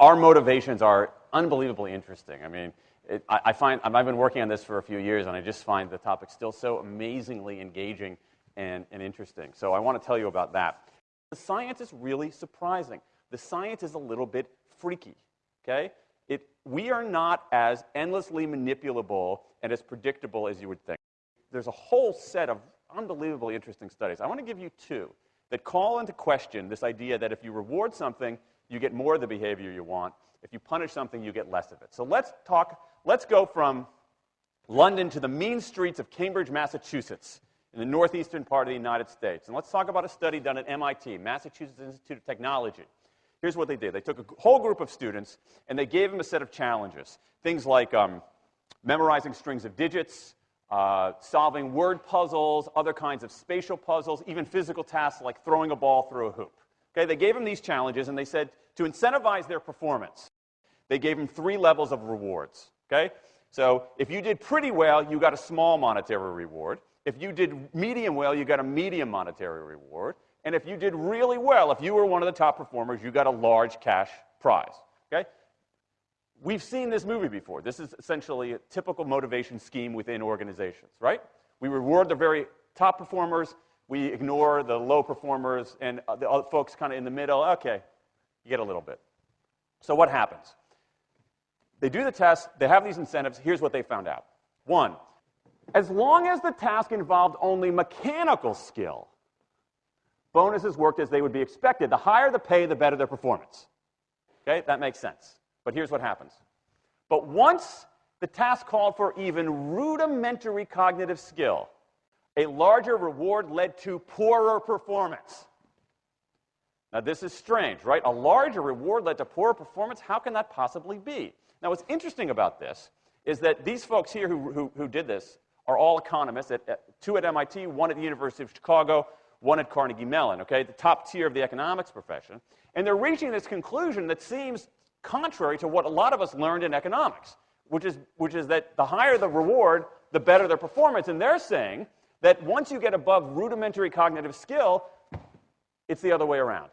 our motivations are unbelievably interesting. I mean, I've been working on this for a few years, and I just find the topic still so amazingly engaging and interesting. So I want to tell you about that. The science is really surprising. The science is a little bit freaky, okay? We are not as endlessly manipulable and as predictable as you would think. There's a whole set of unbelievably interesting studies. I want to give you two that call into question this idea that if you reward something, you get more of the behavior you want. If you punish something, you get less of it. So let's go from London to the mean streets of Cambridge, Massachusetts, in the northeastern part of the United States. And let's talk about a study done at MIT, Massachusetts Institute of Technology. Here's what they did. They took a whole group of students, and they gave them a set of challenges. Things like memorizing strings of digits, solving word puzzles, other kinds of spatial puzzles, even physical tasks like throwing a ball through a hoop. Okay, they gave them these challenges, and they said to incentivize their performance, they gave them 3 levels of rewards. Okay? So if you did pretty well, you got a small monetary reward. If you did medium well, you got a medium monetary reward. And if you did really well, if you were one of the top performers, you got a large cash prize. Okay? We've seen this movie before. This is essentially a typical motivation scheme within organizations, right? We reward the very top performers, we ignore the low performers, and the other folks kind of in the middle. Okay, you get a little bit. So what happens? They do the test, they have these incentives. Here's what they found out. 1, as long as the task involved only mechanical skill, bonuses worked as they would be expected. The higher the pay, the better their performance. Okay, that makes sense. But here's what happens. But once the task called for even rudimentary cognitive skill, a larger reward led to poorer performance. Now, this is strange, right? A larger reward led to poorer performance? How can that possibly be? Now, what's interesting about this is that these folks here who did this are all economists, 2 at MIT, 1 at the University of Chicago, 1 at Carnegie Mellon, okay, the top tier of the economics profession. And they're reaching this conclusion that seems contrary to what a lot of us learned in economics, which is that the higher the reward, the better their performance. And they're saying that once you get above rudimentary cognitive skill, it's the other way around.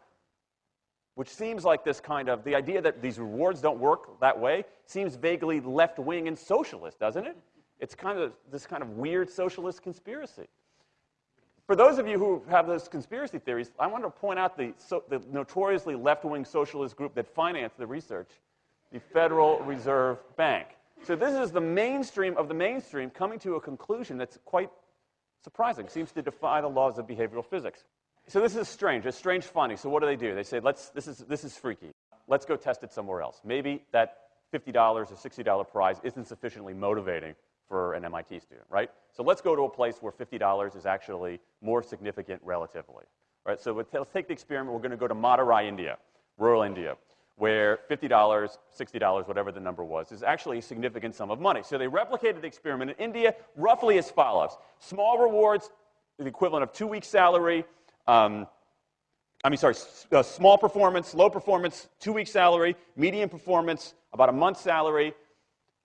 Which seems like this kind of, the idea that these rewards don't work that way seems vaguely left-wing and socialist, doesn't it? It's kind of this kind of weird socialist conspiracy. For those of you who have those conspiracy theories, I want to point out the notoriously left-wing socialist group that financed the research, the Federal Reserve Bank. So this is the mainstream of the mainstream coming to a conclusion that's quite surprising. It seems to defy the laws of behavioral physics. So this is strange, a strange finding. So what do? They say, this is freaky. Let's go test it somewhere else. Maybe that $50 or $60 prize isn't sufficiently motivating for an MIT student, right? So let's go to a place where $50 is actually more significant relatively, right? So let's take the experiment. We're going to go to Madurai, India, rural India, where $50, $60, whatever the number was, is actually a significant sum of money. So they replicated the experiment in India roughly as follows. Small rewards, the equivalent of 2 weeks' salary. Small performance, low performance, 2 weeks' salary. Medium performance, about a month's salary.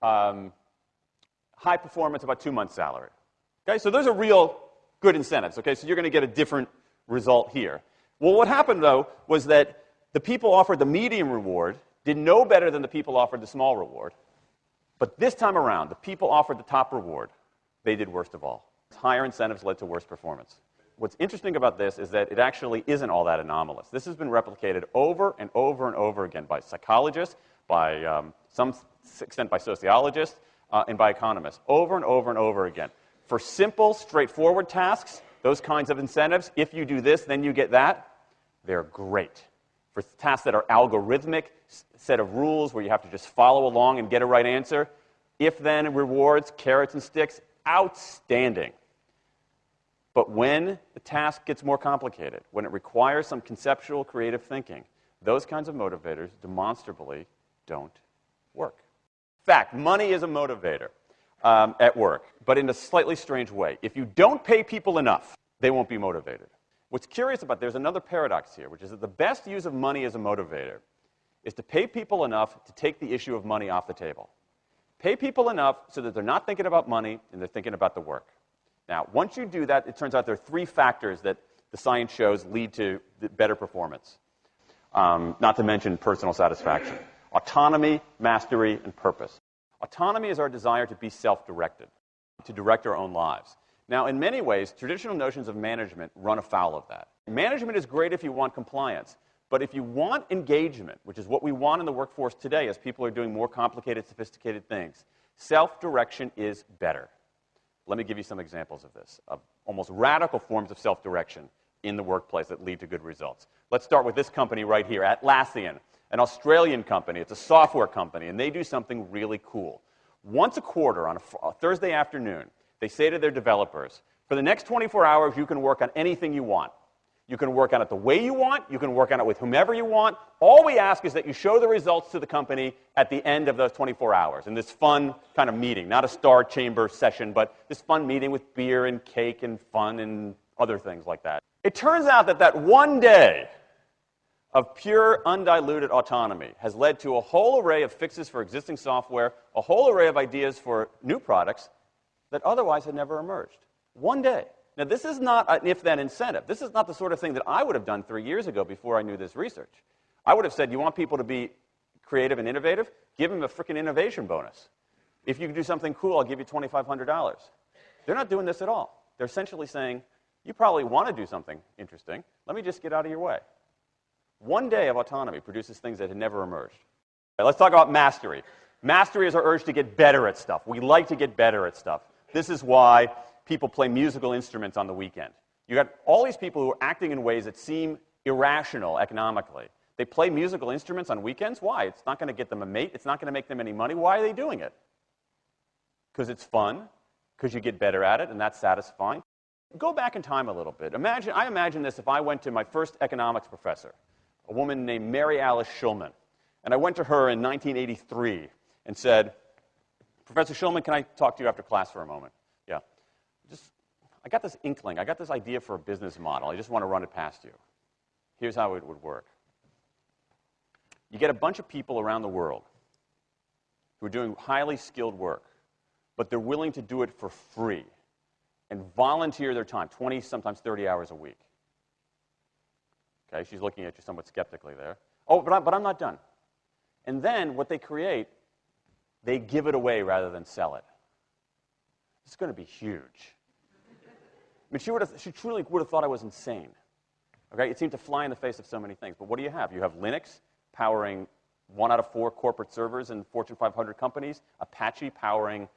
High performance, about 2 months' salary. Okay, so those are real good incentives. Okay, so you're going to get a different result here. Well, what happened, though, was that the people offered the medium reward did no better than the people offered the small reward. But this time around, the people offered the top reward. They did worst of all. Higher incentives led to worse performance. What's interesting about this is that it actually isn't all that anomalous. This has been replicated over and over and over again by psychologists, by some extent by sociologists, and by economists, over and over and over again. For simple, straightforward tasks, those kinds of incentives, if you do this, then you get that, they're great. For tasks that are algorithmic, set of rules where you have to just follow along and get a right answer, if-then rewards, carrots and sticks, outstanding. But when the task gets more complicated, when it requires some conceptual, creative thinking, those kinds of motivators demonstrably don't work. In fact, money is a motivator at work, but in a slightly strange way. If you don't pay people enough, they won't be motivated. What's curious about, there's another paradox here, which is that the best use of money as a motivator is to pay people enough to take the issue of money off the table. Pay people enough so that they're not thinking about money and they're thinking about the work. Now, once you do that, it turns out there are 3 factors that the science shows lead to better performance, not to mention personal satisfaction. Autonomy, mastery, and purpose. Autonomy is our desire to be self-directed, to direct our own lives. Now, in many ways, traditional notions of management run afoul of that. Management is great if you want compliance, but if you want engagement, which is what we want in the workforce today as people are doing more complicated, sophisticated things, self-direction is better. Let me give you some examples of this, of almost radical forms of self-direction in the workplace that lead to good results. Let's start with this company right here, Atlassian, an Australian company. It's a software company, and they do something really cool. Once a quarter, on a Thursday afternoon, they say to their developers, for the next 24 hours, you can work on anything you want. You can work on it the way you want. You can work on it with whomever you want. All we ask is that you show the results to the company at the end of those 24 hours in this fun kind of meeting, not a star chamber session, but this fun meeting with beer and cake and fun and other things like that. It turns out that that one day of pure, undiluted autonomy has led to a whole array of fixes for existing software, a whole array of ideas for new products that otherwise had never emerged. One day. Now, this is not an if-then incentive. This is not the sort of thing that I would have done 3 years ago before I knew this research. I would have said, you want people to be creative and innovative? Give them a freaking innovation bonus. If you can do something cool, I'll give you $2,500. They're not doing this at all. They're essentially saying, you probably want to do something interesting. Let me just get out of your way. One day of autonomy produces things that had never emerged. Okay, let's talk about mastery. Mastery is our urge to get better at stuff. We like to get better at stuff. This is why people play musical instruments on the weekend. You got all these people who are acting in ways that seem irrational economically. They play musical instruments on weekends. Why? It's not going to get them a mate. It's not going to make them any money. Why are they doing it? Because it's fun, because you get better at it, and that's satisfying. Go back in time a little bit. I imagine this if I went to my first economics professor, a woman named Mary Alice Schulman, and I went to her in 1983 and said, Professor Schulman, can I talk to you after class for a moment? Yeah. I got this inkling. I got this idea for a business model. I just want to run it past you. Here's how it would work. You get a bunch of people around the world who are doing highly skilled work, but they're willing to do it for free and volunteer their time, 20, sometimes 30 hours a week. Okay, she's looking at you somewhat skeptically there. Oh, but I'm not done. And then what they create, they give it away rather than sell it. It's going to be huge. I mean, she truly would have thought I was insane. Okay? It seemed to fly in the face of so many things. But what do you have? You have Linux powering 1 out of 4 corporate servers in Fortune 500 companies, Apache powering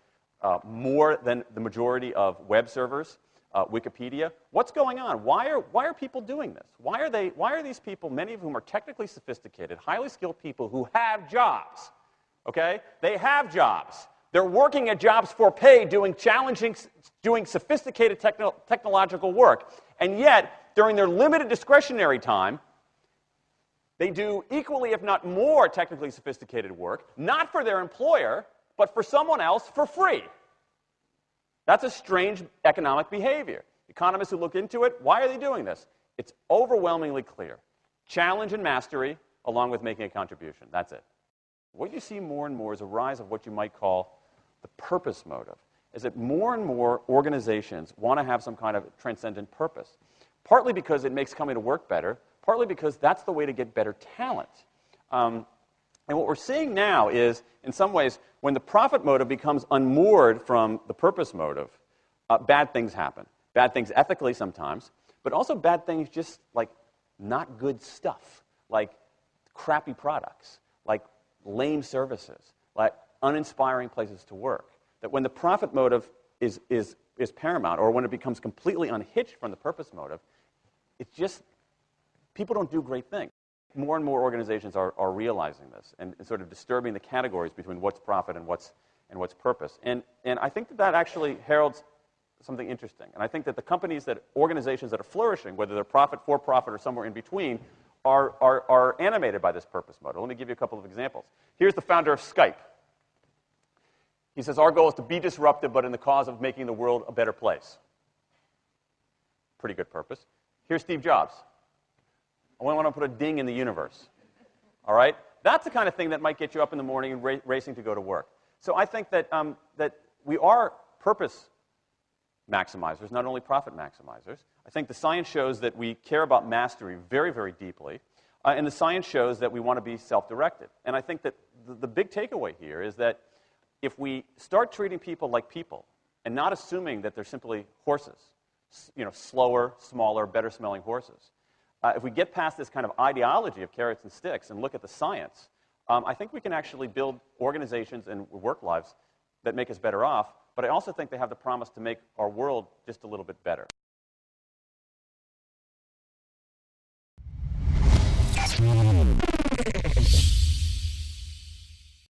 more than the majority of web servers, Wikipedia. What's going on? Why are people doing this? Why are these people, many of whom are technically sophisticated, highly skilled people who have jobs? Okay? They have jobs. They're working at jobs for pay, doing sophisticated technological work. And yet, during their limited discretionary time, they do equally, if not more, technically sophisticated work, not for their employer, but for someone else for free. That's a strange economic behavior. Economists who look into it, why are they doing this? It's overwhelmingly clear. Challenge and mastery, along with making a contribution. That's it. What you see more and more is a rise of what you might call the purpose motive, is that more and more organizations want to have some kind of transcendent purpose, partly because it makes coming to work better, partly because that's the way to get better talent. And what we're seeing now is, in some ways, when the profit motive becomes unmoored from the purpose motive, bad things happen. Bad things ethically sometimes, but also bad things just like not good stuff, like crappy products, like lame services, like uninspiring places to work. That when the profit motive is paramount, or when it becomes completely unhitched from the purpose motive, it's just, people don't do great things. More and more organizations are realizing this and sort of disturbing the categories between what's profit and what's purpose. And I think that actually heralds something interesting. And I think that the organizations that are flourishing, whether they're profit, for profit, or somewhere in between, are animated by this purpose motive. Let me give you a couple of examples. Here's the founder of Skype. He says, our goal is to be disruptive, but in the cause of making the world a better place. Pretty good purpose. Here's Steve Jobs. I want to put a ding in the universe. All right? That's the kind of thing that might get you up in the morning and racing to go to work. So I think that, that we are purpose maximizers, not only profit maximizers. I think the science shows that we care about mastery very, very deeply. And the science shows that we want to be self-directed. And I think that the big takeaway here is that if we start treating people like people and not assuming that they're simply horses, slower, smaller, better-smelling horses, if we get past this kind of ideology of carrots and sticks and look at the science, I think we can actually build organizations and work lives that make us better off, but I also think they have the promise to make our world just a little bit better.